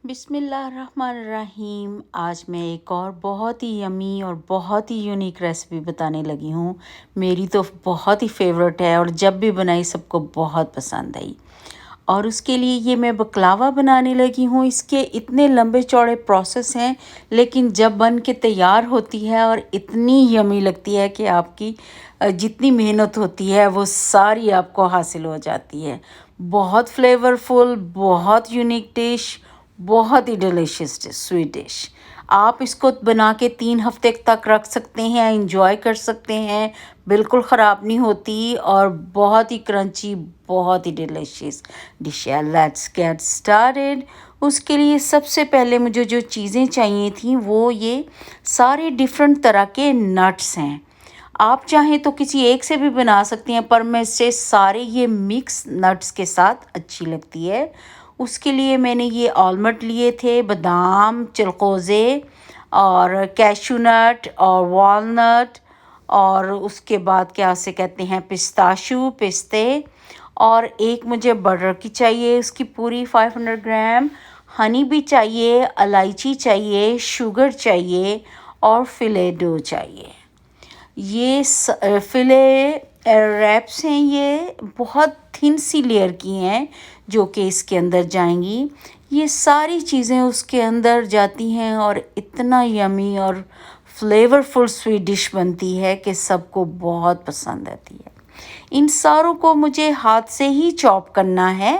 बिस्मिल्लाहिर्रहमानिर्रहीम। आज मैं एक और बहुत ही यमी और बहुत ही यूनिक रेसिपी बताने लगी हूँ। मेरी तो बहुत ही फेवरेट है और जब भी बनाई सबको बहुत पसंद आई। और उसके लिए ये मैं बकलावा बनाने लगी हूँ। इसके इतने लंबे चौड़े प्रोसेस हैं, लेकिन जब बन के तैयार होती है और इतनी यमी लगती है कि आपकी जितनी मेहनत होती है वो सारी आपको हासिल हो जाती है। बहुत फ्लेवरफुल, बहुत यूनिक डिश, बहुत ही डिलीशियस डिश, स्वीट डिश। आप इसको बना के 3 हफ्ते तक रख सकते हैं, इंजॉय कर सकते हैं, बिल्कुल ख़राब नहीं होती और बहुत ही क्रंची, बहुत ही डिलीशियस डिश है। Let's get started. उसके लिए सबसे पहले मुझे जो चीज़ें चाहिए थी वो ये सारे डिफरेंट तरह के नट्स हैं। आप चाहें तो किसी एक से भी बना सकती हैं, पर मैं इससे सारे ये मिक्स नट्स के साथ अच्छी लगती है। उसके लिए मैंने ये आलमंड लिए थे, बादाम, चिलगोज़े और कैशू नट और वॉलनट, और उसके बाद क्या उसे कहते हैं, पिस्ताशू, पिस्ते। और एक मुझे बटर की चाहिए, उसकी पूरी 500 ग्राम। हनी भी चाहिए, इलायची चाहिए, शुगर चाहिए और फिले डो चाहिए। ये फिले रैप्स हैं, ये बहुत थिन सी लेयर की हैं जो कि इसके अंदर जाएंगी। ये सारी चीज़ें उसके अंदर जाती हैं और इतना यमी और फ्लेवरफुल स्वीट डिश बनती है कि सबको बहुत पसंद आती है। इन सारों को मुझे हाथ से ही चॉप करना है।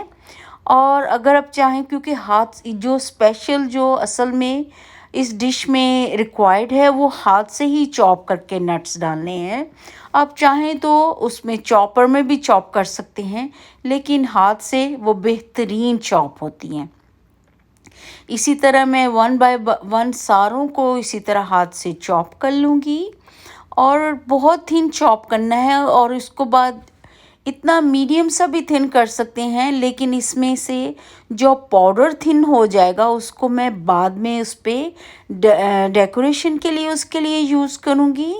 और अगर आप चाहें, क्योंकि हाथ जो स्पेशल जो असल में इस डिश में रिक्वायर्ड है वो हाथ से ही चॉप करके नट्स डालने हैं। आप चाहें तो उसमें चॉपर में भी चॉप कर सकते हैं, लेकिन हाथ से वो बेहतरीन चॉप होती हैं। इसी तरह मैं 1 बाय 1 सारों को इसी तरह हाथ से चॉप कर लूँगी और बहुत थिन चॉप करना है। और इसको बाद इतना मीडियम सा भी थिन कर सकते हैं, लेकिन इसमें से जो पाउडर थिन हो जाएगा उसको मैं बाद में उस पर डेकोरेशन के लिए उसके लिए यूज़ करूँगी,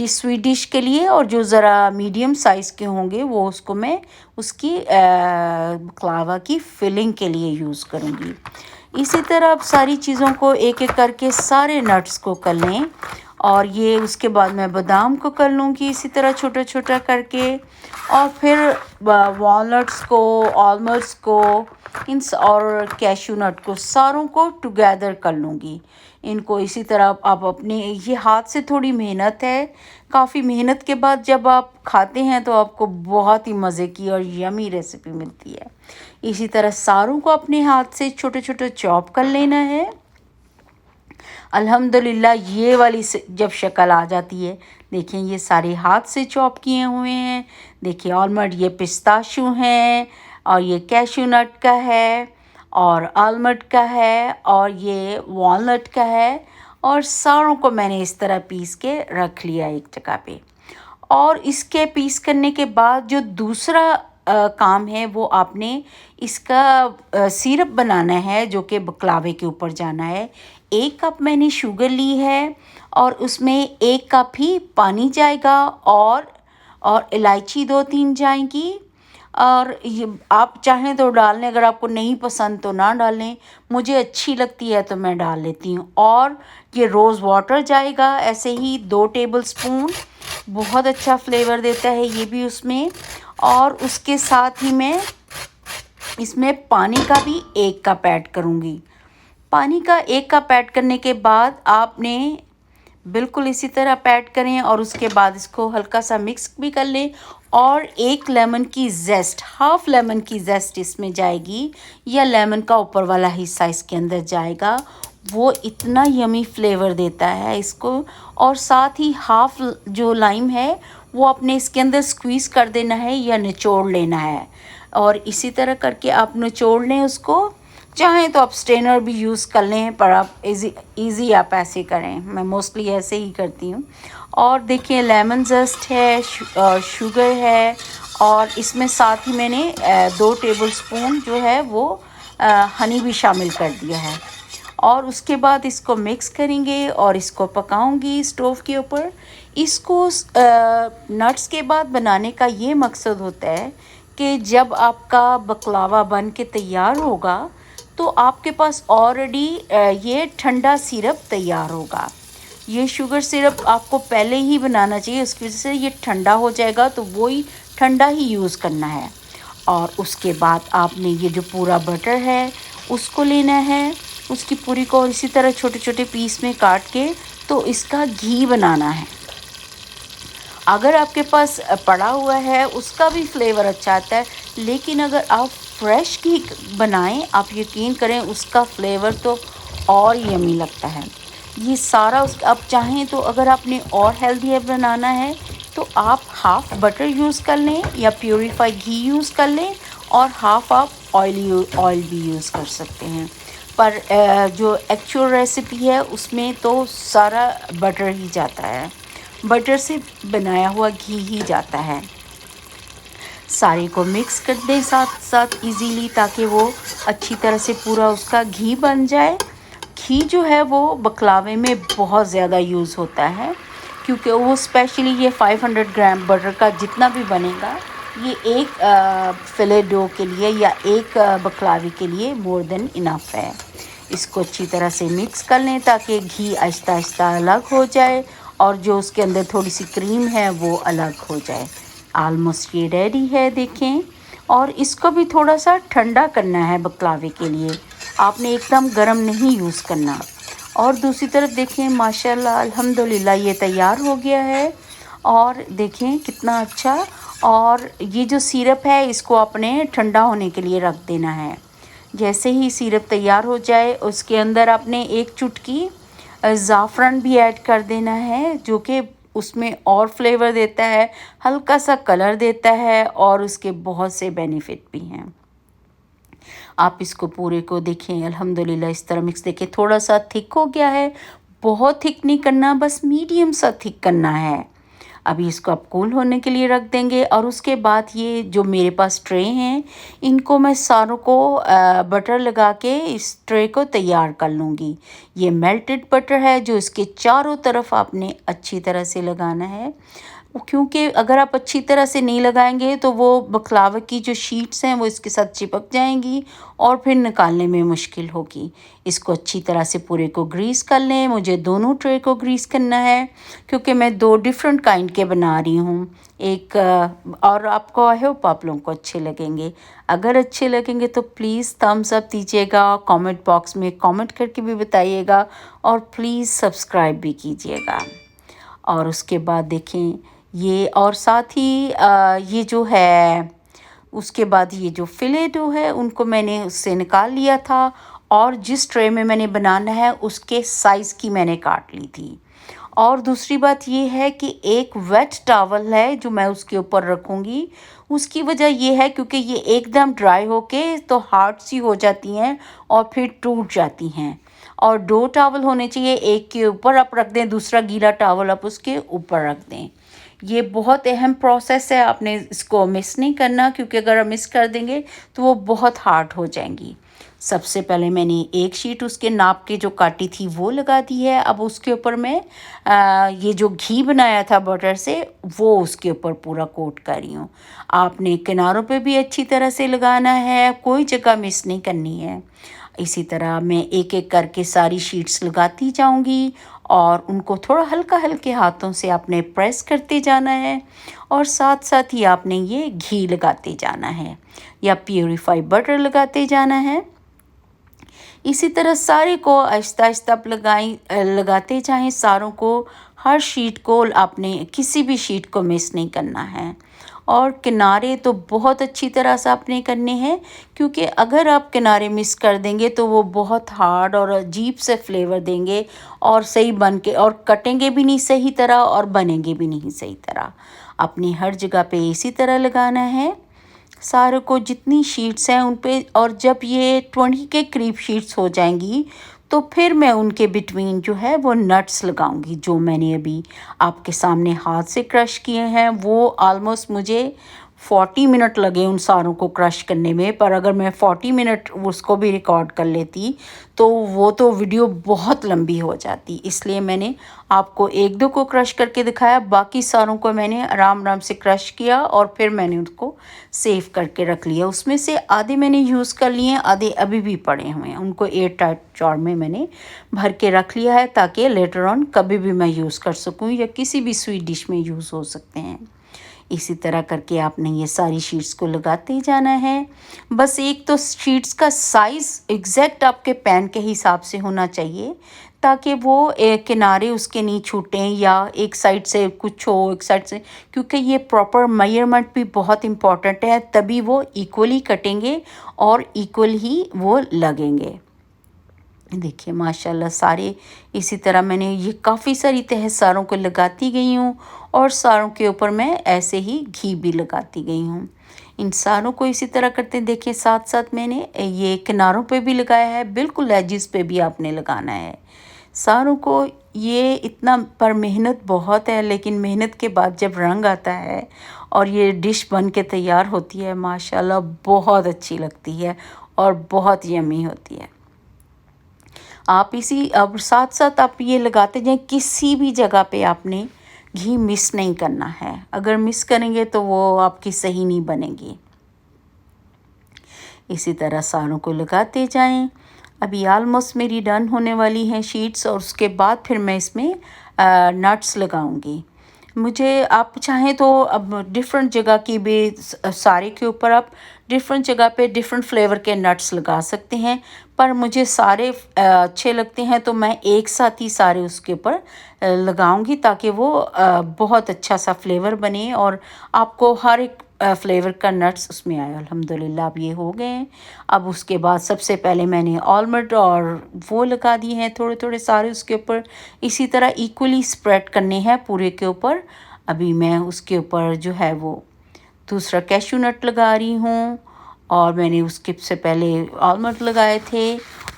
स्वीट डिश के लिए। और जो ज़रा मीडियम साइज़ के होंगे वो उसको मैं उसकी बकलावा की फिलिंग के लिए यूज़ करूँगी। इसी तरह आप सारी चीज़ों को एक एक करके सारे नट्स को कर लें। और ये उसके बाद मैं बादाम को कर लूँगी इसी तरह छोटा छोटा करके। और फिर वॉलनट्स को, आलमंड्स को, इन और कैशू नट को सारों को टुगेदर कर लूँगी। इनको इसी तरह आप अपने, ये हाथ से थोड़ी मेहनत है, काफ़ी मेहनत के बाद जब आप खाते हैं तो आपको बहुत ही मज़े की और यमी रेसिपी मिलती है। इसी तरह सारों को अपने हाथ से छोटे छोटे चॉप कर लेना है। अल्हम्दुलिल्लाह ये वाली जब शक्ल आ जाती है, देखें ये सारे हाथ से चॉप किए हुए हैं। देखिए आलमंड, ये पिस्ताशू हैं और ये कैशू नट का है और आलमंड का है और ये वॉलनट का है। और सारों को मैंने इस तरह पीस के रख लिया एक जगह पे। और इसके पीस करने के बाद जो दूसरा काम है वो आपने इसका सिरप बनाना है जो कि बकलावे के ऊपर जाना है। 1 कप मैंने शुगर ली है और उसमें 1 कप ही पानी जाएगा और इलायची 2-3 जाएंगी। और ये आप चाहें तो डाल लें, अगर आपको नहीं पसंद तो ना डालें, मुझे अच्छी लगती है तो मैं डाल लेती हूँ। और ये रोज़ वाटर जाएगा ऐसे ही 2 टेबलस्पून, बहुत अच्छा फ्लेवर देता है ये भी उसमें। और उसके साथ ही मैं इसमें पानी का भी 1 कप ऐड करूँगी। पानी का 1 कप ऐड करने के बाद आपने बिल्कुल इसी तरह ऐड करें और उसके बाद इसको हल्का सा मिक्स भी कर लें। और 1 लेमन की ज़ेस्ट, हाफ़ लेमन की ज़ेस्ट इसमें जाएगी, या लेमन का ऊपर वाला हिस्सा इसके अंदर जाएगा। वो इतना यमी फ्लेवर देता है इसको। और साथ ही हाफ़ जो लाइम है वो अपने इसके अंदर स्क्वीज़ कर देना है या निचोड़ लेना है। और इसी तरह करके आप निचोड़ लें उसको। चाहें तो आप स्ट्रेनर भी यूज़ कर लें, पर आप इजी आप ऐसे करें, मैं मोस्टली ऐसे ही करती हूँ। और देखिए लेमन जस्ट है और शुगर है, और इसमें साथ ही मैंने 2 टेबलस्पून जो है वो हनी भी शामिल कर दिया है। और उसके बाद इसको मिक्स करेंगे और इसको पकाऊंगी स्टोव के ऊपर। इसको नट्स के बाद बनाने का ये मकसद होता है कि जब आपका बकलावा बन के तैयार होगा तो आपके पास ऑलरेडी ये ठंडा सिरप तैयार होगा। ये शुगर सिरप आपको पहले ही बनाना चाहिए, उसकी वजह से ये ठंडा हो जाएगा, तो वही ठंडा ही यूज़ करना है। और उसके बाद आपने ये जो पूरा बटर है उसको लेना है, उसकी पूरी को इसी तरह छोटे छोटे पीस में काट के तो इसका घी बनाना है। अगर आपके पास पड़ा हुआ है उसका भी फ्लेवर अच्छा आता है, लेकिन अगर आप फ्रेश घी बनाएं, आप यकीन करें उसका फ्लेवर तो और यमी लगता है। ये सारा उस आप चाहें तो अगर आपने और हेल्दी बनाना है तो आप हाफ़ बटर यूज़ कर लें या प्योरीफाई घी यूज़ कर लें, और हाफ़ आप ऑयल भी यूज़ कर सकते हैं। पर जो एक्चुअल रेसिपी है उसमें तो सारा बटर ही जाता है, बटर से बनाया हुआ घी ही जाता है। सारे को मिक्स कर दें साथ साथ इजीली, ताकि वो अच्छी तरह से पूरा उसका घी बन जाए। घी जो है वो बकलावे में बहुत ज़्यादा यूज़ होता है, क्योंकि वो स्पेशली ये 500 ग्राम बटर का जितना भी बनेगा, ये एक फिले डो के लिए या एक बकलावे के लिए मोर देन इनफ है। इसको अच्छी तरह से मिक्स कर लें ताकि घी आहिस्ता आहिस्ता अलग हो जाए और जो उसके अंदर थोड़ी सी क्रीम है वो अलग हो जाए। आलमोस्ट ये रेडी है देखें। और इसको भी थोड़ा सा ठंडा करना है बकलावे के लिए, आपने एकदम गरम नहीं यूज़ करना। और दूसरी तरफ देखें माशाल्लाह अल्हम्दुलिल्लाह ये तैयार हो गया है। और देखें कितना अच्छा। और ये जो सिरप है इसको आपने ठंडा होने के लिए रख देना है। जैसे ही सिरप तैयार हो जाए उसके अंदर आपने एक चुटकी ज़ाफ़रान भी ऐड कर देना है, जो कि उसमें और फ्लेवर देता है, हल्का सा कलर देता है और उसके बहुत से बेनिफिट भी हैं। आप इसको पूरे को देखें अल्हम्दुलिल्लाह इस तरह मिक्स, देखें थोड़ा सा थिक हो गया है, बहुत थिक नहीं करना, बस मीडियम सा थिक करना है। अभी इसको आप कूल होने के लिए रख देंगे। और उसके बाद ये जो मेरे पास ट्रे हैं इनको मैं सारों को बटर लगा के इस ट्रे को तैयार कर लूँगी। ये मेल्टेड बटर है जो इसके चारों तरफ आपने अच्छी तरह से लगाना है, क्योंकि अगर आप अच्छी तरह से नहीं लगाएंगे तो वो बकलावा की जो शीट्स हैं वो इसके साथ चिपक जाएंगी और फिर निकालने में मुश्किल होगी। इसको अच्छी तरह से पूरे को ग्रीस कर लें। मुझे दोनों ट्रे को ग्रीस करना है क्योंकि मैं 2 डिफरेंट काइंड के बना रही हूँ। एक और आपको आई होप आप लोगों को अच्छे लगेंगे। अगर अच्छे लगेंगे तो प्लीज़ थम्स अप दीजिएगा, कमेंट बॉक्स में कमेंट करके भी बताइएगा और प्लीज़ सब्सक्राइब भी कीजिएगा। और उसके बाद देखें ये, और साथ ही ये जो है उसके बाद ये जो फिले डो है उनको मैंने उससे निकाल लिया था और जिस ट्रे में मैंने बनाना है उसके साइज़ की मैंने काट ली थी। और दूसरी बात ये है कि एक वेट टॉवल है जो मैं उसके ऊपर रखूँगी। उसकी वजह ये है क्योंकि ये एकदम ड्राई होके तो हार्ड सी हो जाती हैं और फिर टूट जाती हैं। और 2 टॉवल होने चाहिए, एक के ऊपर आप रख दें, दूसरा गीला टॉवल आप उसके ऊपर रख दें। ये बहुत अहम प्रोसेस है, आपने इसको मिस नहीं करना, क्योंकि अगर आप मिस कर देंगे तो वो बहुत हार्ड हो जाएंगी। सबसे पहले मैंने एक शीट उसके नाप के जो काटी थी वो लगा दी है। अब उसके ऊपर मैं ये जो घी बनाया था बटर से वो उसके ऊपर पूरा कोट कर रही हूँ। आपने किनारों पे भी अच्छी तरह से लगाना है, कोई जगह मिस नहीं करनी है। इसी तरह मैं एक एक करके सारी शीट्स लगाती जाऊंगी और उनको थोड़ा हल्का हल्के हाथों से आपने प्रेस करते जाना है और साथ साथ ही आपने ये घी लगाते जाना है या प्योरीफाई बटर लगाते जाना है। इसी तरह सारे को आहिस्ता आहिस्ता आप लगाते जाएं सारों को। हर शीट को आपने किसी भी शीट को मिस नहीं करना है। और किनारे तो बहुत अच्छी तरह से आपने करने हैं, क्योंकि अगर आप किनारे मिस कर देंगे तो वो बहुत हार्ड और अजीब से फ्लेवर देंगे और सही बन के और कटेंगे भी नहीं सही तरह और बनेंगे भी नहीं सही तरह। अपनी हर जगह पे इसी तरह लगाना है सारे को, जितनी शीट्स हैं उन पे। और जब ये 20 के करीब शीट्स हो जाएंगी तो फिर मैं उनके बिटवीन जो है वो नट्स लगाऊंगी, जो मैंने अभी आपके सामने हाथ से क्रश किए हैं। वो ऑलमोस्ट मुझे 40 मिनट लगे उन सारों को क्रश करने में, पर अगर मैं 40 मिनट उसको भी रिकॉर्ड कर लेती तो वो तो वीडियो बहुत लंबी हो जाती। इसलिए मैंने आपको 1-2 को क्रश करके दिखाया, बाकी सारों को मैंने आराम आराम से क्रश किया और फिर मैंने उसको सेव करके रख लिया। उसमें से आधे मैंने यूज़ कर लिए हैं, आधे अभी भी पड़े हुए हैं। उनको एयर टाइट जार में मैंने भर के रख लिया है ताकि लेटर ऑन कभी भी मैं यूज़ कर सकूँ या किसी भी स्वीट डिश में यूज़ हो सकते हैं। इसी तरह करके आपने ये सारी शीट्स को लगाते ही जाना है। बस एक तो शीट्स का साइज़ एग्जैक्ट आपके पैन के हिसाब से होना चाहिए ताकि वो किनारे उसके नहीं छूटें या एक साइड से कुछ हो एक साइड से, क्योंकि ये प्रॉपर मेजरमेंट भी बहुत इम्पॉर्टेंट है, तभी वो इक्वली कटेंगे और इक्वल ही वो लगेंगे। देखिए माशाल्लाह सारे इसी तरह मैंने ये काफ़ी सारी तह सारों को लगाती गई हूँ और सारों के ऊपर मैं ऐसे ही घी भी लगाती गई हूँ। इन सारों को इसी तरह करते देखिए, साथ साथ मैंने ये किनारों पे भी लगाया है, बिल्कुल एजिस पे भी आपने लगाना है सारों को। ये इतना पर मेहनत बहुत है, लेकिन मेहनत के बाद जब रंग आता है और ये डिश बन के तैयार होती है माशाल्लाह बहुत अच्छी लगती है और बहुत यम्मी होती है। आप इसी अब साथ साथ आप ये लगाते जाएं, किसी भी जगह पे आपने घी मिस नहीं करना है। अगर मिस करेंगे तो वो आपकी सही नहीं बनेगी। इसी तरह सारों को लगाते जाएं। अभी ऑलमोस्ट मेरी डन होने वाली हैं शीट्स और उसके बाद फिर मैं इसमें नट्स लगाऊंगी। मुझे आप चाहें तो अब डिफरेंट जगह की भी सारे के ऊपर आप डिफरेंट जगह पे डिफरेंट फ्लेवर के नट्स लगा सकते हैं, पर मुझे सारे अच्छे लगते हैं तो मैं एक साथ ही सारे उसके ऊपर लगाऊंगी ताकि वो बहुत अच्छा सा फ्लेवर बने और आपको हर एक फ्लेवर का नट्स उसमें आया। अल्हम्दुलिल्लाह अब ये हो गए हैं। अब उसके बाद सबसे पहले मैंने आलमंड और वो लगा दिए हैं थोड़े थोड़े सारे उसके ऊपर, इसी तरह इक्वली स्प्रेड करने हैं पूरे के ऊपर। अभी मैं उसके ऊपर जो है वो दूसरा कैश्यू नट लगा रही हूँ और मैंने उसके से पहले आलमंड लगाए थे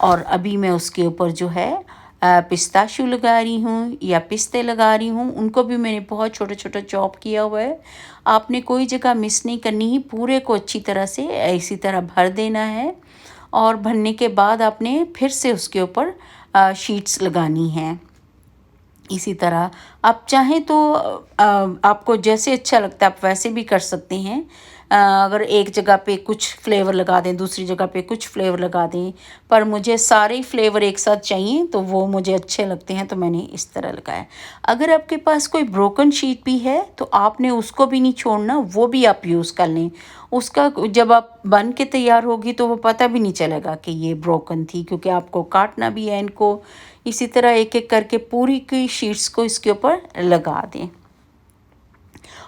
और अभी मैं उसके ऊपर जो है पिस्ताशू लगा रही हूँ या पिस्ते लगा रही हूँ। उनको भी मैंने बहुत छोटा छोटा चॉप किया हुआ है। आपने कोई जगह मिस नहीं करनी ही, पूरे को अच्छी तरह से इसी तरह भर देना है और भरने के बाद आपने फिर से उसके ऊपर शीट्स लगानी हैं। इसी तरह आप चाहें तो आपको जैसे अच्छा लगता है आप वैसे भी कर सकते हैं। अगर एक जगह पे कुछ फ्लेवर लगा दें, दूसरी जगह पे कुछ फ्लेवर लगा दें, पर मुझे सारे फ्लेवर एक साथ चाहिए तो वो मुझे अच्छे लगते हैं तो मैंने इस तरह लगाया। अगर आपके पास कोई ब्रोकन शीट भी है तो आपने उसको भी नहीं छोड़ना, वो भी आप यूज़ कर लें। उसका जब आप बन के तैयार होगी तो वो पता भी नहीं चलेगा कि ये ब्रोकन थी, क्योंकि आपको काटना भी है इनको। इसी तरह एक एक करके पूरी की शीट्स को इसके ऊपर लगा दें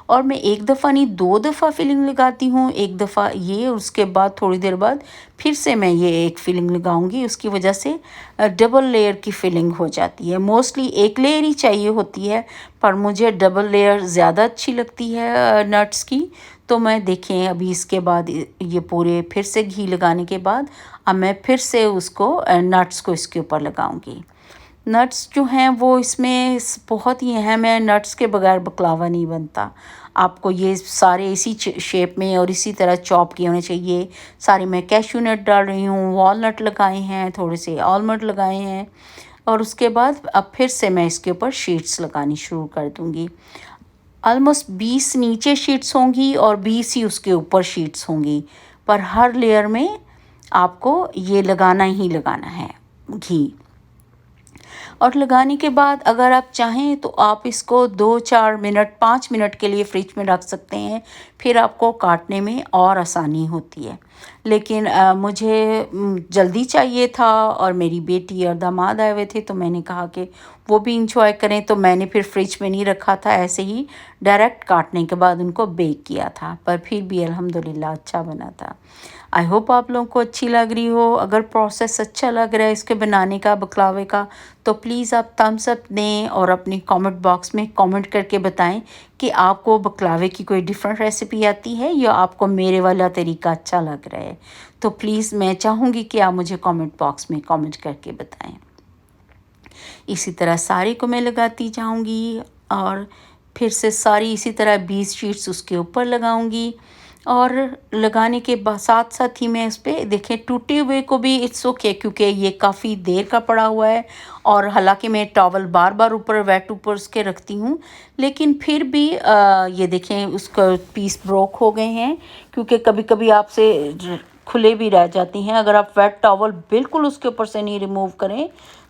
और मैं एक दफ़ा नहीं 2 दफ़ा फिलिंग लगाती हूँ। एक दफ़ा ये, उसके बाद थोड़ी देर बाद फिर से मैं ये एक फिलिंग लगाऊंगी। उसकी वजह से डबल लेयर की फिलिंग हो जाती है। मोस्टली एक लेयर ही चाहिए होती है, पर मुझे डबल लेयर ज़्यादा अच्छी लगती है नट्स की। तो मैं देखें अभी इसके बाद ये पूरे फिर से घी लगाने के बाद अब मैं फिर से उसको नट्स को इसके ऊपर लगाऊंगी। नट्स जो हैं वो इसमें बहुत ही अहम है, नट्स के बगैर बकलावा नहीं बनता। आपको ये सारे इसी शेप में और इसी तरह चॉप किए होने चाहिए। सारे मैं कैश्यू नट डाल रही हूँ, वॉलनट लगाए हैं, थोड़े से आलमंड लगाए हैं और उसके बाद अब फिर से मैं इसके ऊपर शीट्स लगानी शुरू कर दूँगी। ऑलमोस्ट 20 नीचे शीट्स होंगी और 20 ही उसके ऊपर शीट्स होंगी, पर हर लेयर में आपको ये लगाना ही लगाना है घी। और लगाने के बाद अगर आप चाहें तो आप इसको 2-4 मिनट 5 मिनट के लिए फ्रिज में रख सकते हैं, फिर आपको काटने में और आसानी होती है। लेकिन मुझे जल्दी चाहिए था और मेरी बेटी और दामाद आए हुए थे तो मैंने कहा कि वो भी इंजॉय करें, तो मैंने फिर फ्रिज में नहीं रखा था, ऐसे ही डायरेक्ट काटने के बाद उनको बेक किया था, पर फिर भी अल्हम्दुलिल्लाह अच्छा बना था। आई होप आप लोगों को अच्छी लग रही हो। अगर प्रोसेस अच्छा लग रहा है इसके बनाने का, बकलावे का, तो प्लीज़ आप थम्स अप दें और अपनी कमेंट बॉक्स में कमेंट करके बताएं कि आपको बकलावे की कोई डिफरेंट रेसिपी आती है या आपको मेरे वाला तरीका अच्छा लग रहा है। तो प्लीज़ मैं चाहूँगी कि आप मुझे कमेंट बॉक्स में कमेंट करके बताएं। इसी तरह सारे को मैं लगाती जाऊँगी और फिर से सारी इसी तरह 20 शीट्स उसके ऊपर लगाऊँगी। और लगाने के साथ साथ ही मैं इस पे देखें टूटे हुए को भी इट्स ओके, क्योंकि ये काफ़ी देर का पड़ा हुआ है। और हालांकि मैं टॉवल बार बार ऊपर वेट ऊपर उसके रखती हूँ, लेकिन फिर भी ये देखें उसका पीस ब्रोक हो गए हैं, क्योंकि कभी कभी आपसे खुले भी रह जाती हैं। अगर आप वेट टॉवल बिल्कुल उसके ऊपर से नहीं रिमूव करें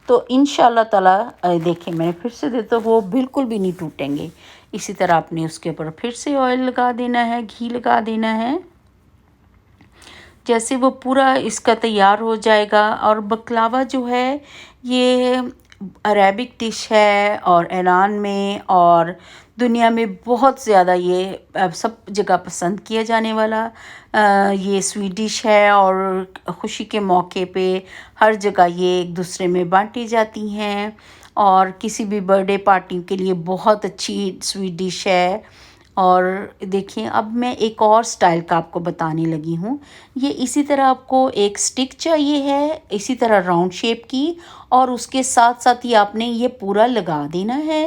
तो इंशाल्लाह ताला देखें मैंने फिर से दे तो वो बिल्कुल भी नहीं टूटेंगे। इसी तरह आपने उसके ऊपर फिर से ऑयल लगा देना है, घी लगा देना है। जैसे वो पूरा इसका तैयार हो जाएगा। और बकलावा जो है ये अरेबिक डिश है और ईरान में और दुनिया में बहुत ज़्यादा ये सब जगह पसंद किया जाने वाला ये स्वीट डिश है। और खुशी के मौके पे हर जगह ये एक दूसरे में बांटी जाती हैं और किसी भी बर्थडे पार्टी के लिए बहुत अच्छी स्वीट डिश है। और देखिए अब मैं एक और स्टाइल का आपको बताने लगी हूँ। ये इसी तरह आपको एक स्टिक चाहिए है, इसी तरह राउंड शेप की, और उसके साथ साथ ही आपने ये पूरा लगा देना है।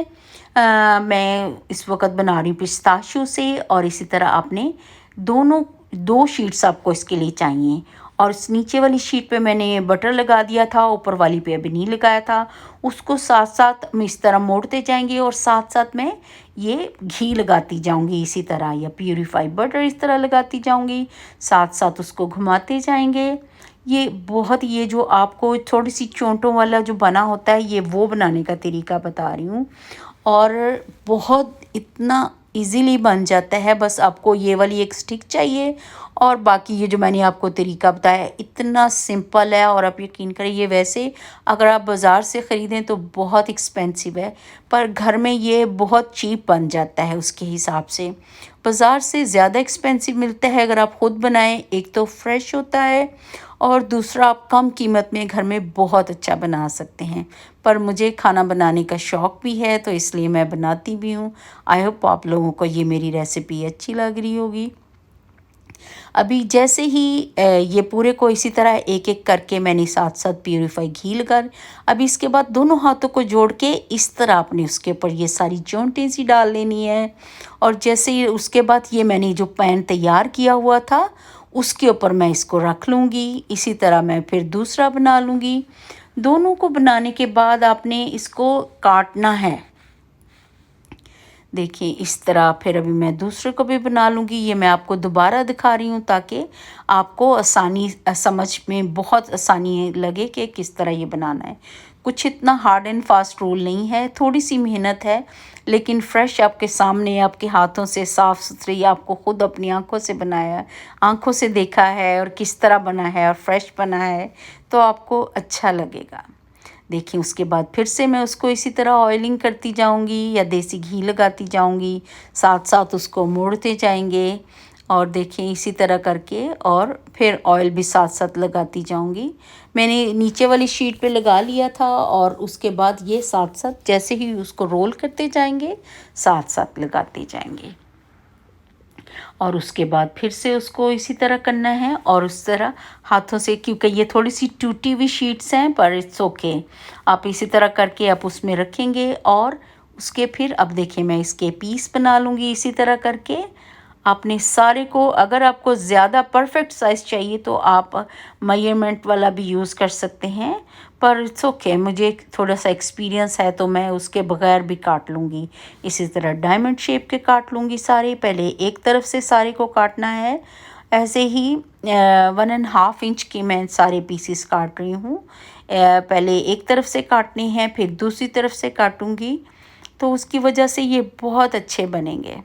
मैं इस वक्त बना रही हूँ पिस्ताशियो से। और इसी तरह आपने दोनों 2 शीट्स आपको इसके लिए चाहिए। और इस नीचे वाली शीट पे मैंने बटर लगा दिया था, ऊपर वाली पे अभी नहीं लगाया था। उसको साथ साथ हम इस तरह मोड़ते जाएंगे और साथ साथ मैं ये घी लगाती जाऊंगी इसी तरह, या प्यूरीफाइड बटर इस तरह लगाती जाऊंगी, साथ साथ उसको घुमाते जाएंगे। ये बहुत ये जो आपको थोड़ी सी चोंटों वाला जो बना होता है ये वो बनाने का तरीका बता रही हूँ। और बहुत इतना इजीली बन जाता है। बस आपको ये वाली एक स्टिक चाहिए और बाकी ये जो मैंने आपको तरीका बताया है इतना सिंपल है। और आप यकीन करें ये वैसे अगर आप बाज़ार से ख़रीदें तो बहुत एक्सपेंसिव है, पर घर में ये बहुत चीप बन जाता है उसके हिसाब से। बाज़ार से ज़्यादा एक्सपेंसिव मिलता है अगर आप ख़ुद बनाएं। एक तो फ्रेश होता है और दूसरा आप कम कीमत में घर में बहुत अच्छा बना सकते हैं। पर मुझे खाना बनाने का शौक़ भी है तो इसलिए मैं बनाती भी हूँ। आई होप आप लोगों को ये मेरी रेसिपी अच्छी लग रही होगी। अभी जैसे ही ये पूरे को इसी तरह एक एक करके मैंने साथ साथ प्यूरीफाई घी लगा। अभी इसके बाद दोनों हाथों को जोड़ के इस तरह आपने उसके ऊपर ये सारी चोंटें सी डाल लेनी है। और जैसे ही उसके बाद ये मैंने जो पैन तैयार किया हुआ था उसके ऊपर मैं इसको रख लूँगी। इसी तरह मैं फिर दूसरा बना लूँगी। दोनों को बनाने के बाद आपने इसको काटना है। देखिए इस तरह फिर अभी मैं दूसरे को भी बना लूँगी। ये मैं आपको दोबारा दिखा रही हूँ ताकि आपको आसानी समझ में बहुत आसानी लगे कि किस तरह ये बनाना है। कुछ इतना हार्ड एंड फास्ट रूल नहीं है, थोड़ी सी मेहनत है, लेकिन फ्रेश आपके सामने आपके हाथों से साफ़ सुथरी आपको ख़ुद अपनी आंखों से बनाया, आंखों से देखा है और किस तरह बना है और फ्रेश बना है तो आपको अच्छा लगेगा। देखिए उसके बाद फिर से मैं उसको इसी तरह ऑयलिंग करती जाऊंगी या देसी घी लगाती जाऊंगी, साथ साथ उसको मोड़ते जाएंगे। और देखें इसी तरह करके और फिर ऑयल भी साथ साथ लगाती जाऊंगी। मैंने नीचे वाली शीट पे लगा लिया था और उसके बाद ये साथ साथ जैसे ही उसको रोल करते जाएंगे साथ साथ लगाते जाएंगे। और उसके बाद फिर से उसको इसी तरह करना है और उस तरह हाथों से, क्योंकि ये थोड़ी सी टूटी हुई शीट्स हैं पर इट्स ओके। आप इसी तरह करके आप उसमें रखेंगे और उसके फिर अब देखिए मैं इसके पीस बना लूँगी इसी तरह करके। आपने सारे को, अगर आपको ज़्यादा परफेक्ट साइज़ चाहिए तो आप मेजरमेंट वाला भी यूज़ कर सकते हैं, पर इट्स ओके मुझे थोड़ा सा एक्सपीरियंस है तो मैं उसके बगैर भी काट लूँगी। इसी तरह डायमंड शेप के काट लूँगी सारे। पहले एक तरफ से सारे को काटना है, ऐसे ही 1.5 इंच के मैं सारे पीसेस काट रही हूँ। पहले एक तरफ से काटने हैं फिर दूसरी तरफ से काटूँगी, तो उसकी वजह से ये बहुत अच्छे बनेंगे।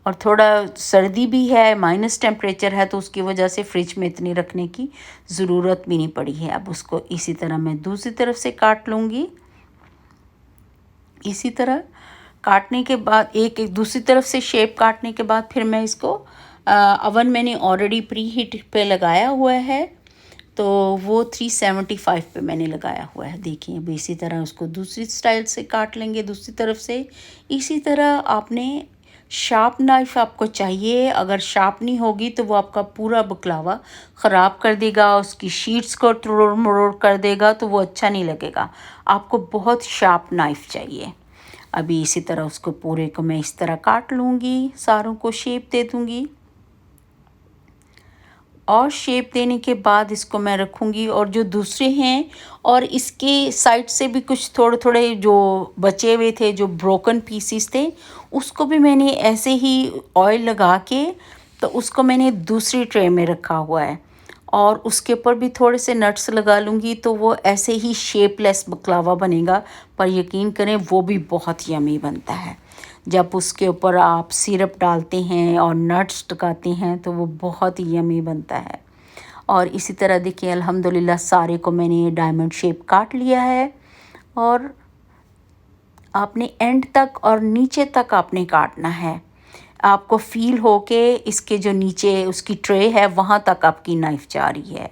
और थोड़ा सर्दी भी है, माइनस टेम्परेचर है, तो उसकी वजह से फ्रिज में इतनी रखने की ज़रूरत भी नहीं पड़ी है। अब उसको इसी तरह मैं दूसरी तरफ से काट लूँगी। इसी तरह काटने के बाद एक एक दूसरी तरफ से शेप काटने के बाद फिर मैं इसको अवन मैंने ऑलरेडी प्री हीट पे लगाया हुआ है, तो वो 375 पे मैंने लगाया हुआ है। देखिए अब इसी तरह उसको दूसरी स्टाइल से काट लेंगे दूसरी तरफ से। इसी तरह आपने शार्प नाइफ़ आपको चाहिए, अगर शार्प नहीं होगी तो वो आपका पूरा बकलावा ख़राब कर देगा, उसकी शीट्स को तोड़ मरोड़ कर देगा, तो वो अच्छा नहीं लगेगा। आपको बहुत शार्प नाइफ़ चाहिए। अभी इसी तरह उसको पूरे को मैं इस तरह काट लूँगी, सारों को शेप दे दूँगी और शेप देने के बाद इसको मैं रखूँगी। और जो दूसरे हैं और इसके साइड से भी कुछ थोड़े-थोड़े जो बचे हुए थे, जो ब्रोकन पीसेस थे, उसको भी मैंने ऐसे ही ऑयल लगा के तो उसको मैंने दूसरी ट्रे में रखा हुआ है और उसके ऊपर भी थोड़े से नट्स लगा लूँगी तो वो ऐसे ही शेपलेस बकलावा बनेगा। पर यकीन करें वो भी बहुत यम्मी बनता है। जब उसके ऊपर आप सिरप डालते हैं और नट्स लगाते हैं तो वो बहुत ही यम्मी बनता है। और इसी तरह देखिए अल्हम्दुलिल्लाह सारे को मैंने डायमंड शेप काट लिया है और आपने एंड तक और नीचे तक आपने काटना है। आपको फ़ील हो के इसके जो नीचे उसकी ट्रे है वहाँ तक आपकी नाइफ़ जा रही है।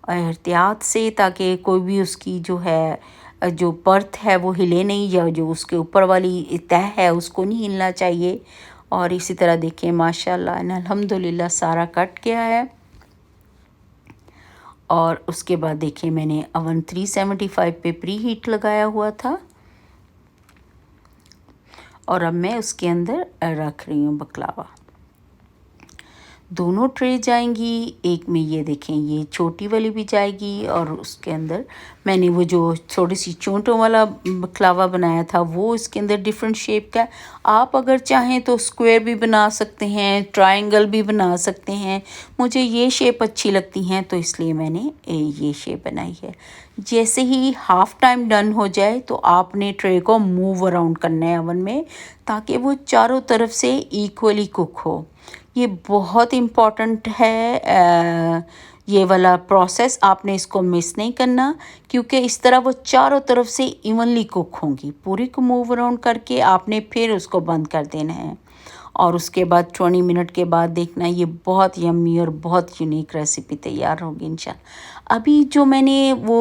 और एहतियात से, ताकि कोई भी उसकी जो है जो परत है वो हिले नहीं, या जो उसके ऊपर वाली तह है उसको नहीं हिलना चाहिए। और इसी तरह देखिए माशाल्लाह अल्हम्दुलिल्लाह सारा कट गया है। और उसके बाद देखिए मैंने अवन 375 पे प्री हीट लगाया हुआ था और अब मैं उसके अंदर रख रही हूँ बकलावा। दोनों ट्रे जाएंगी, एक में ये देखें ये छोटी वाली भी जाएगी और उसके अंदर मैंने वो जो थोड़ी सी चोंटों वाला बकलावा बनाया था वो इसके अंदर डिफरेंट शेप का। आप अगर चाहें तो स्क्वायर भी बना सकते हैं, ट्रायंगल भी बना सकते हैं। मुझे ये शेप अच्छी लगती हैं तो इसलिए मैंने ये शेप बनाई है। जैसे ही हाफ़ टाइम डन हो जाए तो आपने ट्रे को मूव अराउंड करना है ओवन में, ताकि वो चारों तरफ से इक्वली कुक हो। ये बहुत इम्पॉर्टेंट है ये वाला प्रोसेस, आपने इसको मिस नहीं करना, क्योंकि इस तरह वो चारों तरफ से इवनली कुक होंगी। पूरी को मूव अराउंड करके आपने फिर उसको बंद कर देना है और उसके बाद 20 मिनट के बाद देखना ये बहुत यम्मी और बहुत यूनिक रेसिपी तैयार होगी इंशाल्लाह। अभी जो मैंने वो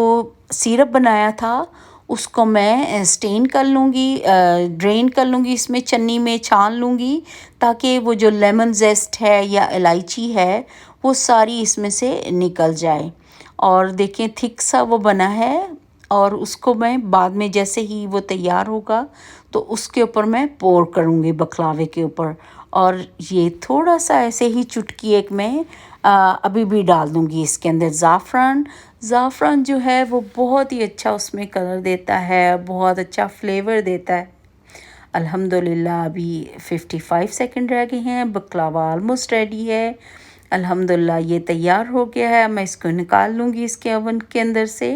सिरप बनाया था उसको मैं स्टेन कर लूँगी, ड्रेन कर लूँगी, इसमें छन्नी में छान लूँगी, ताकि वो जो लेमन जेस्ट है या इलायची है वो सारी इसमें से निकल जाए। और देखें थिक सा वो बना है और उसको मैं बाद में जैसे ही वो तैयार होगा तो उसके ऊपर मैं पोर करूँगी बकलावे के ऊपर। और ये थोड़ा सा ऐसे ही चुटकी एक मैं अभी भी डाल दूँगी इसके अंदर ज़ाफ़रान। ज़ाफ़रान जो है वो बहुत ही अच्छा उसमें कलर देता है, बहुत अच्छा फ्लेवर देता है। अल्हम्दुलिल्लाह अभी 55 सेकंड रह गए हैं, बकलावा ऑलमोस्ट रेडी है। अल्हम्दुलिल्लाह ये तैयार हो गया है। मैं इसको निकाल लूँगी इसके ओवन के अंदर से।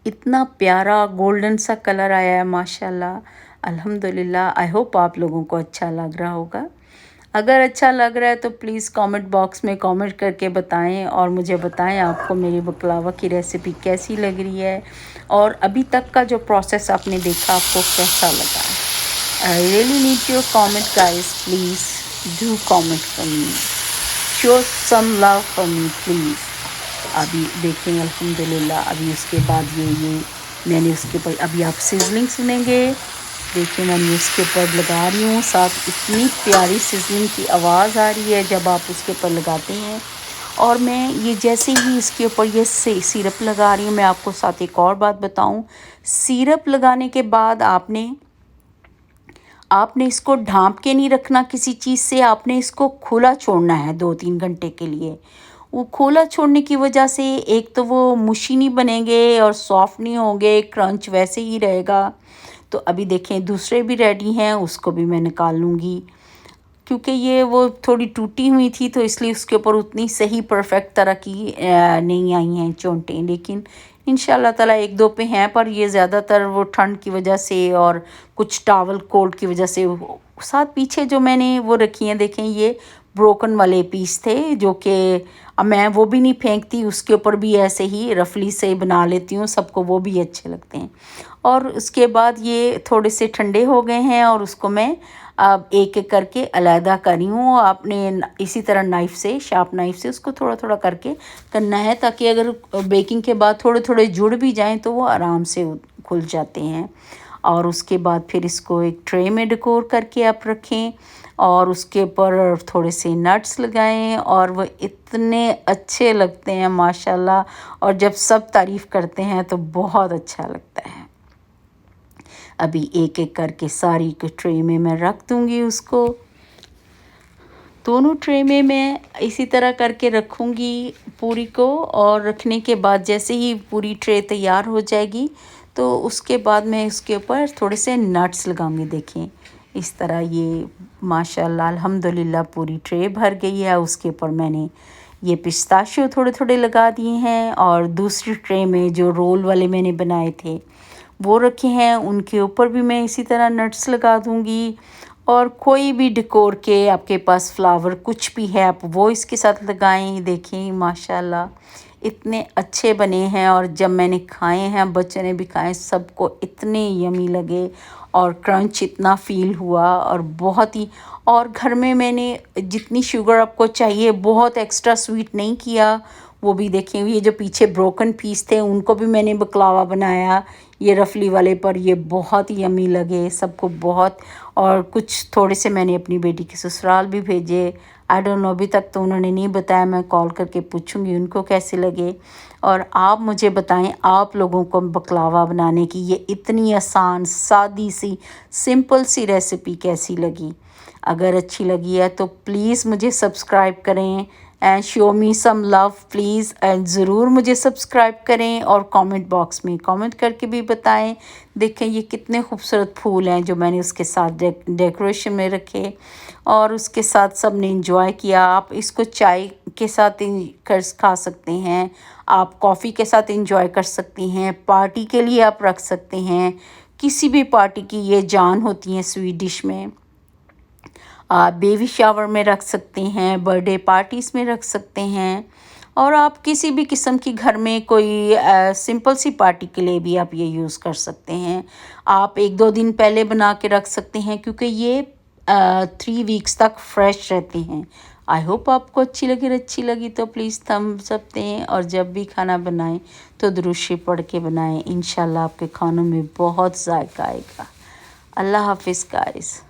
इतना प्यारा गोल्डन सा कलर आया है माशाल्लाह। अल्हम्दुलिल्लाह आई होप आप लोगों को अच्छा लग रहा होगा। अगर अच्छा लग रहा है तो प्लीज़ कमेंट बॉक्स में कमेंट करके बताएं और मुझे बताएं आपको मेरी बकलावा की रेसिपी कैसी लग रही है और अभी तक का जो प्रोसेस आपने देखा आपको कैसा लगा। I really need your comment guys, please do comment for me, show some love for me please. अभी देखें अल्हम्दुलिल्लाह अभी उसके बाद ये मैंने उसके ऊपर अभी आप सिजलिंग सुनेंगे। देखिए मैंने इसके ऊपर लगा रही हूँ, साथ इतनी प्यारी सिजलिंग की आवाज़ आ रही है जब आप उसके ऊपर लगाते हैं। और मैं ये जैसे ही इसके ऊपर ये सिरप लगा रही हूँ, मैं आपको साथ एक और बात बताऊँ। सिरप लगाने के बाद आपने इसको ढाँप के नहीं रखना किसी चीज़ से, आपने इसको खुला छोड़ना है 2-3 घंटे के लिए। वो खोला छोड़ने की वजह से एक तो वो मुशी नहीं बनेंगे और सॉफ्ट नहीं होंगे, क्रंच वैसे ही रहेगा। तो अभी देखें दूसरे भी रेडी हैं, उसको भी मैं निकाल लूँगी, क्योंकि ये वो थोड़ी टूटी हुई थी तो इसलिए उसके ऊपर उतनी सही परफेक्ट तरह की नहीं आई हैं चोंटें। लेकिन इंशाल्लाह ताला एक दो पे हैं, पर ये ज़्यादातर वो ठंड की वजह से और कुछ टावल कोल्ड की वजह से साथ पीछे जो मैंने वो रखी हैं देखें ये ब्रोकन वाले पीस थे, जो कि मैं वो भी नहीं फेंकती, उसके ऊपर भी ऐसे ही रफली से बना लेती हूँ, सबको वो भी अच्छे लगते हैं। और उसके बाद ये थोड़े से ठंडे हो गए हैं और उसको मैं अब एक एक करके अलहदा कर रही हूँ। आपने इसी तरह नाइफ़ से, शार्प नाइफ़ से उसको थोड़ा थोड़ा करके करना है, ताकि अगर बेकिंग के बाद थोड़े थोड़े जुड़ भी जाएं तो वो आराम से खुल जाते हैं। और उसके बाद फिर इसको एक ट्रे में डेकोर करके आप रखें और उसके ऊपर थोड़े से नट्स लगाएं और वो इतने अच्छे लगते हैं माशाल्लाह। और जब सब तारीफ़ करते हैं तो बहुत अच्छा लगता है। अभी एक एक करके सारी के ट्रे में मैं रख दूँगी उसको। दोनों ट्रे में मैं इसी तरह करके रखूँगी पूरी को, और रखने के बाद जैसे ही पूरी ट्रे तैयार हो जाएगी तो उसके बाद मैं उसके ऊपर थोड़े से नट्स लगाऊंगी। देखें इस तरह ये माशाल्लाह अल्हम्दुलिल्लाह पूरी ट्रे भर गई है। उसके ऊपर मैंने ये पिस्ताशियो थोड़े थोड़े लगा दिए हैं, और दूसरी ट्रे में जो रोल वाले मैंने बनाए थे वो रखे हैं, उनके ऊपर भी मैं इसी तरह नट्स लगा दूँगी। और कोई भी डेकोर के आपके पास फ्लावर कुछ भी है आप वो इसके साथ लगाएं। देखें माशाल्लाह इतने अच्छे बने हैं, और जब मैंने खाए हैं बच्चों ने भी खाए, सबको इतने यमी लगे और क्रंच इतना फ़ील हुआ, और बहुत ही। और घर में मैंने जितनी शुगर आपको चाहिए बहुत एक्स्ट्रा स्वीट नहीं किया। वो भी देखें, ये जो पीछे ब्रोकन पीस थे उनको भी मैंने बकलावा बनाया ये रफली वाले पर, ये बहुत ही यमी लगे सबको बहुत। और कुछ थोड़े से मैंने अपनी बेटी के ससुराल भी भेजे। आई डोंट नो, अभी तक तो उन्होंने नहीं बताया, मैं कॉल करके पूछूंगी उनको कैसे लगे। और आप मुझे बताएं आप लोगों को बकलावा बनाने की ये इतनी आसान सादी सी सिंपल सी रेसिपी कैसी लगी। अगर अच्छी लगी है तो प्लीज़ मुझे सब्सक्राइब करें and show me some love please, and ज़रूर मुझे सब्सक्राइब करें, और कमेंट बॉक्स में कमेंट करके भी बताएं। देखें ये कितने खूबसूरत फूल हैं जो मैंने उसके साथ डेकोरेशन में रखे, और उसके साथ सब ने इंजॉय किया। आप इसको चाय के साथ कर खा सकते हैं, आप कॉफ़ी के साथ इंजॉय कर सकती हैं, पार्टी के लिए आप रख सकते हैं। किसी भी पार्टी की ये जान होती हैं स्वीट डिश में। आप बेबी शावर में रख सकते हैं, बर्थडे पार्टीज़ में रख सकते हैं, और आप किसी भी किस्म की घर में कोई सिंपल सी पार्टी के लिए भी आप ये यूज़ कर सकते हैं। आप 1-2 दिन पहले बना के रख सकते हैं क्योंकि ये 3 वीक्स तक फ्रेश रहते हैं। आई होप आपको अच्छी लगी तो प्लीज़ थम्स अप दें, और जब भी खाना बनाएं तो दुरूद शरीफ पढ़ के बनाएं। इंशाल्लाह आपके खानों में बहुत जायका आएगा। अल्लाह हाफिज़ गाइस।